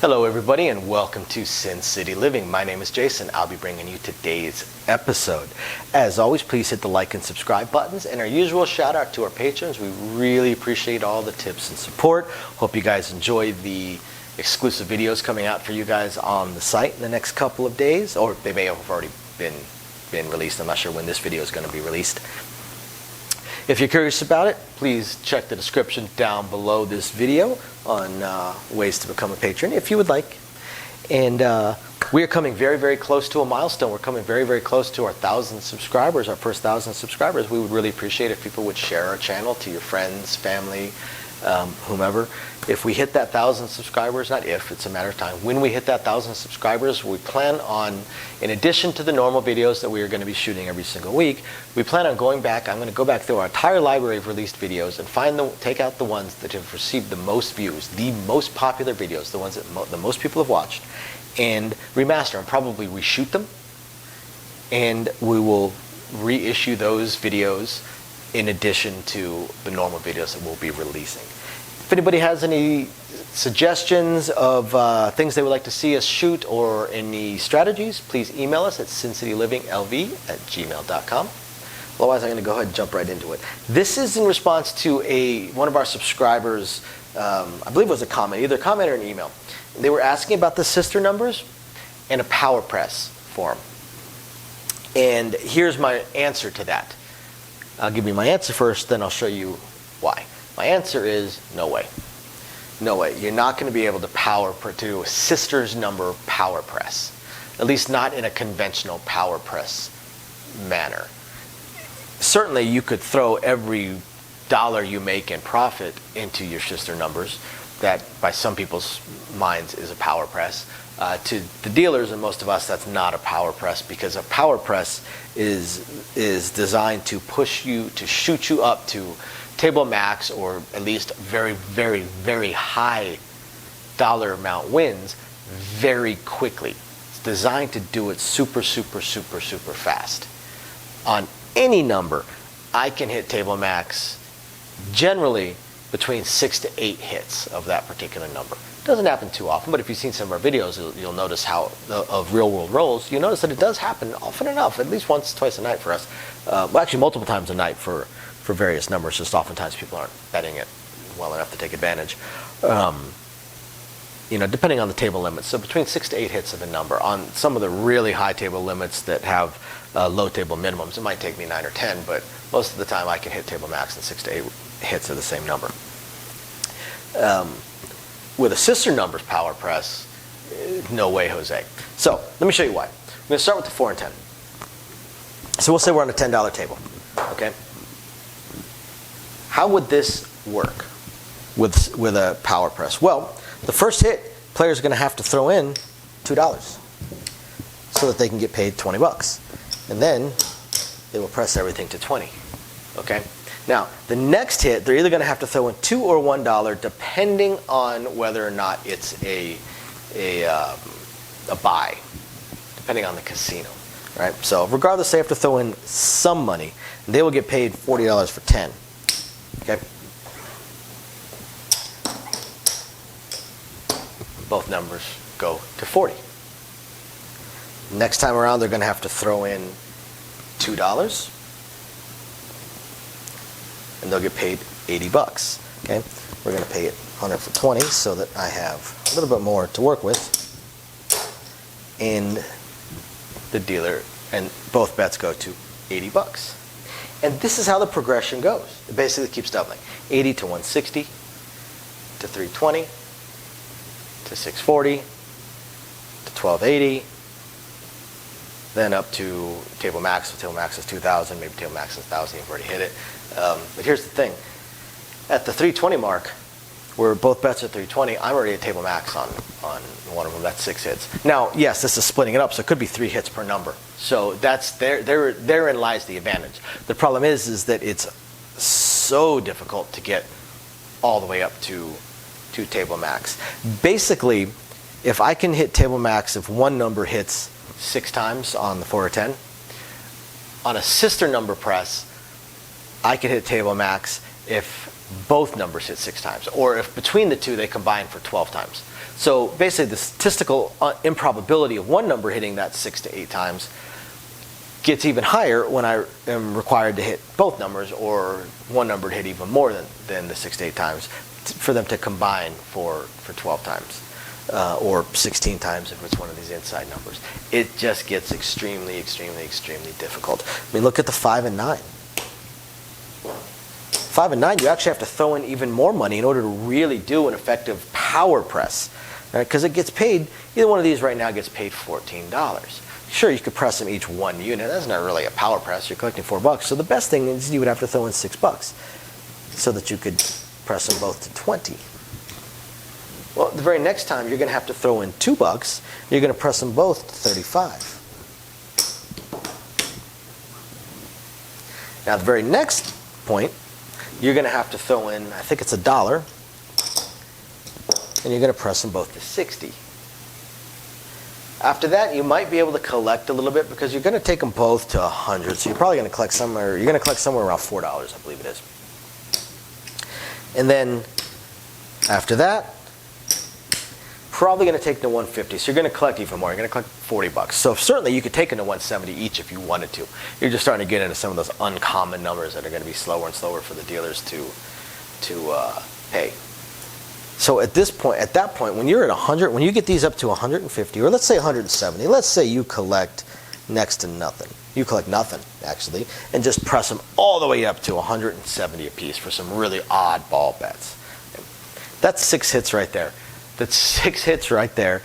Hello everybody and welcome to Sin City Living. My name is Jason. I'll be bringing you today's episode. As always, please hit the like and subscribe buttons, and our usual shout out to our patrons. We really appreciate all the tips and support. Hope you guys enjoy the exclusive videos coming out for you guys on the site in the next couple of days, or they may have already been released. I'm not sure when this video is going to be released. If you're curious about it, please check the description down below this video on ways to become a patron if you would like. And we are coming very, very close to a milestone. We're coming very, very close to our 1,000 subscribers, our first 1,000 subscribers. We would really appreciate if people would share our channel to your friends, family, whomever. If we hit that 1,000 subscribers, not if, it's a matter of time. When we hit that 1,000 subscribers, we plan on, in addition to the normal videos that we are going to be shooting every single week, we plan on going back. I'm going to go back through our entire library of released videos and take out the ones that have received the most views, the most popular videos, the ones that the most people have watched, and remaster and probably reshoot them. And we will reissue those videos in addition to the normal videos that we'll be releasing. If anybody has any suggestions of things they would like to see us shoot or any strategies, please email us at sincityliving.lv@gmail.com. Otherwise, I'm going to go ahead and jump right into it. This is in response to one of our subscribers, I believe it was a comment, either a comment or an email. They were asking about the sister numbers and a PowerPress form. And here's my answer to that. I'll give you my answer first, then I'll show you why. My answer is no way. No way. You're not going to be able to do a sister's number PowerPress. At least not in a conventional PowerPress manner. Certainly you could throw every dollar you make in profit into your sister numbers. That, by some people's minds, is a PowerPress. To the dealers and most of us, that's not a PowerPress, because a PowerPress is designed to push you, to shoot you up to table max, or at least very, very, very high dollar amount wins very quickly. It's designed to do it super, super, super, super fast. On any number, I can hit table max generally between 6 to 8 hits of that particular number. It doesn't happen too often, but if you've seen some of our videos, you'll notice how, of real world rolls, you'll notice that it does happen often enough, at least once, twice a night for us. Well, actually multiple times a night for various numbers, just oftentimes people aren't betting it well enough to take advantage. Depending on the table limits. So between 6 to 8 hits of a number. On some of the really high table limits that have low table minimums, it might take me 9 or 10, but most of the time I can hit table max in 6 to 8 hits of the same number. With a sister numbers PowerPress, no way, Jose. So let me show you why. I'm going to start with the 4 and 10. So we'll say we're on a $10 table. Okay. How would this work with a PowerPress? Well, the first hit, players are going to have to throw in $2 so that they can get paid 20 bucks, and then they will press everything to 20. Okay. Now, the next hit, they're either going to have to throw in $2 or $1, depending on whether or not it's a buy, depending on the casino, right? So, regardless, they have to throw in some money. They will get paid $40 for 10. Okay. Both numbers go to 40. Next time around, they're going to have to throw in $2. And they'll get paid 80 bucks. Okay, we're going to pay it 100 for 20, so that I have a little bit more to work with. And the dealer, and both bets go to 80 bucks. And this is how the progression goes. It basically keeps doubling. 80 to 160 to 320 to 640 to 1280. Then up to table max. So table max is 2,000. Maybe table max is 1,000. You've already hit it. But here's the thing. At the 320 mark, where both bets are 320, I'm already at table max on one of them. That's 6 hits. Now, yes, this is splitting it up, so it could be 3 hits per number. So that's therein lies the advantage. The problem is that it's so difficult to get all the way up to table max. Basically, if I can hit table max if one number hits 6 times on the 4 or 10, on a sister number press, I can hit table max if both numbers hit 6 times, or if between the two they combine for 12 times. So basically the statistical improbability of one number hitting that 6 to 8 times gets even higher when I am required to hit both numbers, or one number to hit even more than the 6 to 8 times for them to combine for 12 times. Or 16 times if it's one of these inside numbers. It just gets extremely, extremely, extremely difficult. I mean, look at the 5 and 9. 5 and 9, you actually have to throw in even more money in order to really do an effective power press. Because it gets paid, either one of these right now gets paid $14. Sure, you could press them each one unit. That's not really a power press. You're collecting $4. So the best thing is you would have to throw in $6 so that you could press them both to 20. Well, the very next time you're going to have to throw in $2. You're going to press them both to 35. Now, the very next point, you're going to have to throw in, I think it's $1, and you're going to press them both to 60. After that, you might be able to collect a little bit because you're going to take them both to 100. So you're probably going to collect somewhere. You're going to collect somewhere around $4, I believe it is. And then after that, probably going to take the 150. So you're going to collect even more. You're going to collect $40. So certainly you could take into 170 each if you wanted to. You're just starting to get into some of those uncommon numbers that are going to be slower and slower for the dealers to pay. So at that point, when you're at 100, when you get these up to 150, or let's say 170, let's say you collect next to nothing. You collect nothing, actually, and just press them all the way up to 170 apiece for some really oddball bets. That's 6 hits right there. That's 6 hits right there,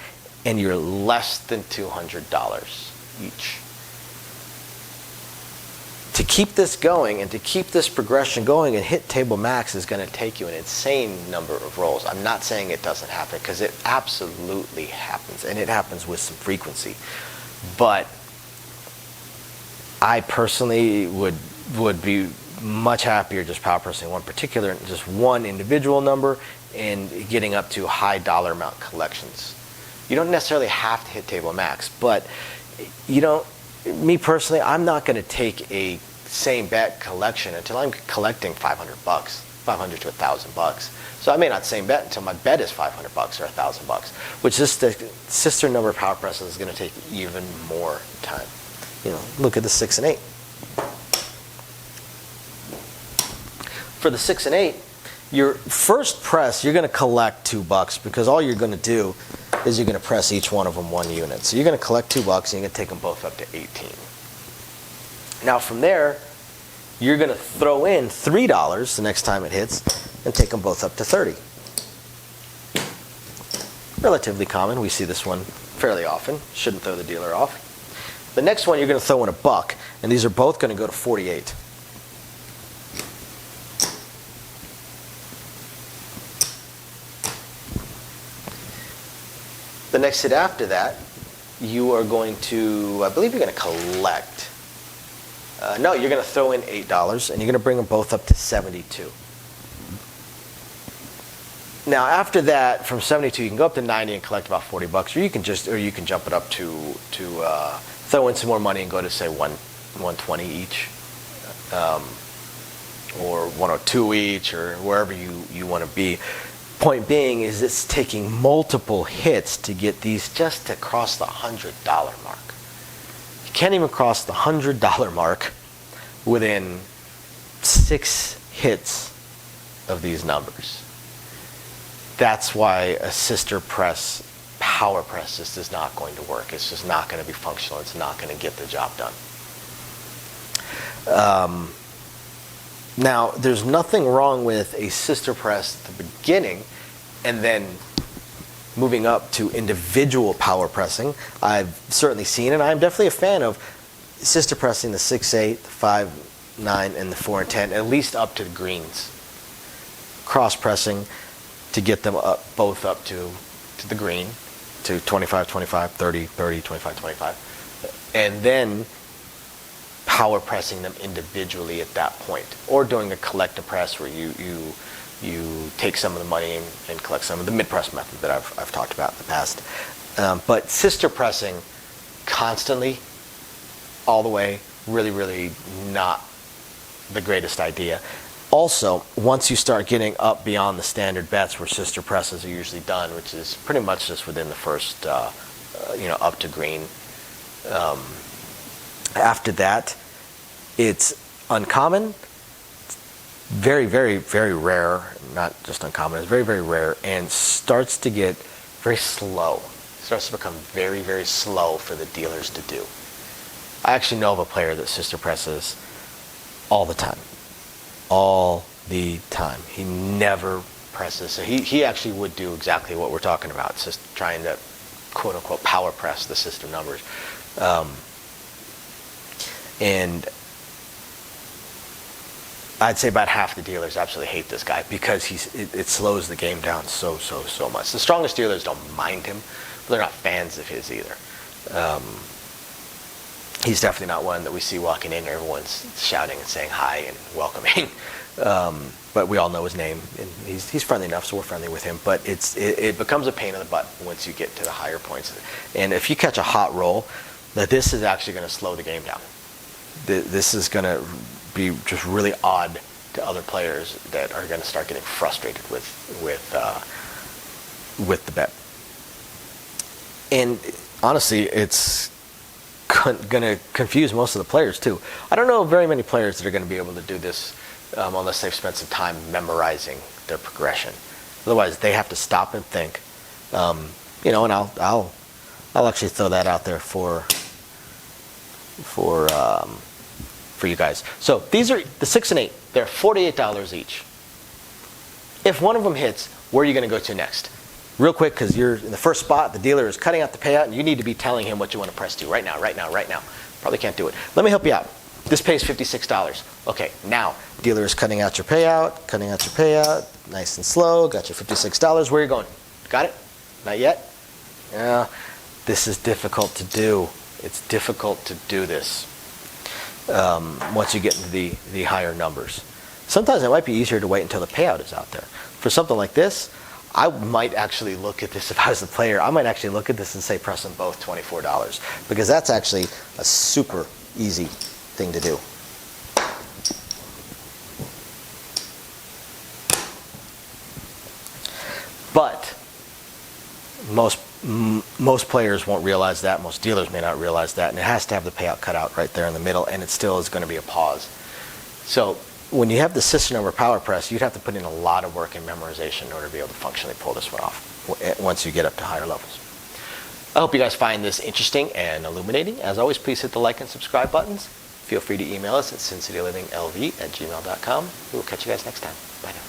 and you're less than $200 each. To keep this going and to keep this progression going and hit table max is going to take you an insane number of rolls. I'm not saying it doesn't happen, because it absolutely happens, and it happens with some frequency. But I personally would be much happier just power pressing just one individual number and getting up to high dollar amount collections. You don't necessarily have to hit table max, but me personally, I'm not going to take a same bet collection until I'm collecting $500, $500 to $1,000. So I may not same bet until my bet is $500 or $1,000, which is the sister number of power presses is going to take even more time. Look at the 6 and 8. For the 6 and 8, your first press, you're going to collect $2 because all you're going to do is you're going to press each one of them 1 unit. So you're going to collect $2 and you're going to take them both up to 18. Now from there, you're going to throw in $3 the next time it hits and take them both up to 30. Relatively common. We see this one fairly often. Shouldn't throw the dealer off. The next one, you're going to throw in $1, and these are both going to go to 48. The next hit after that, you are going to, I believe you're going to collect. No, you're going to throw in $8, and you're going to bring them both up to 72. Now, after that, from 72, you can go up to 90 and collect about $40, or you can jump it up to throw in some more money and go to say 120 each, or 102 each, or wherever you want to be. Point being is it's taking multiple hits to get these just to cross the $100 mark. You can't even cross the $100 mark within 6 hits of these numbers. That's why a sister press, power press, just is not going to work. It's just not going to be functional. It's not going to get the job done. Now, there's nothing wrong with a sister press at the beginning and then moving up to individual power pressing. I've certainly seen, and I'm definitely a fan of sister pressing the 6-8, the 5-9, and the 4 and 10, at least up to the greens. Cross pressing to get them both up to the green, to 25, 25, 30, 30, 25, 25, and then power pressing them individually at that point, or doing a collective press where you take some of the money and collect some of the mid-press method that I've talked about in the past. But sister pressing constantly, all the way, really, really not the greatest idea. Also, once you start getting up beyond the standard bets where sister presses are usually done, which is pretty much just within the first, up to green. After that, it's uncommon, very, very, very rare, not just uncommon, it's very, very rare, and starts to get very slow. It starts to become very, very slow for the dealers to do. I actually know of a player that sister presses all the time. All the time. He never presses. So he actually would do exactly what we're talking about. It's just trying to, quote unquote, power press the sister numbers. And I'd say about half the dealers absolutely hate this guy because it slows the game down so much. The strongest dealers don't mind him, but they're not fans of his either. He's definitely not one that we see walking in and everyone's shouting and saying hi and welcoming. But we all know his name, and he's friendly enough, so we're friendly with him. But it becomes a pain in the butt once you get to the higher points. And if you catch a hot roll, that this is actually going to slow the game down. This is going to be just really odd to other players that are going to start getting frustrated with the bet. And honestly, it's going to confuse most of the players too. I don't know very many players that are going to be able to do this unless they've spent some time memorizing their progression. Otherwise, they have to stop and think. And I'll actually throw that out there for you guys. So these are the 6 and 8. They're $48 each. If one of them hits, where are you going to go to next? Real quick, because you're in the first spot, the dealer is cutting out the payout, and you need to be telling him what you want to press to right now. Probably can't do it. Let me help you out. This pays $56. Okay, now, dealer is cutting out your payout, nice and slow, got your $56. Where are you going? Got it? Not yet? Yeah, this is difficult to do. It's difficult to do this once you get into the higher numbers. Sometimes it might be easier to wait until the payout is out there. For something like this, I might actually look at this if I was the player. I might actually look at this and say press them both $24 because that's actually a super easy thing to do. But most players won't realize that. Most dealers may not realize that, and it has to have the payout cut out right there in the middle, and it still is going to be a pause. So when you have the sister number power press, you'd have to put in a lot of work and memorization in order to be able to functionally pull this one off once you get up to higher levels. I hope you guys find this interesting and illuminating. As always, please hit the like and subscribe buttons. Feel free to email us at sincityliving.lv@gmail.com. We will catch you guys next time. Bye now.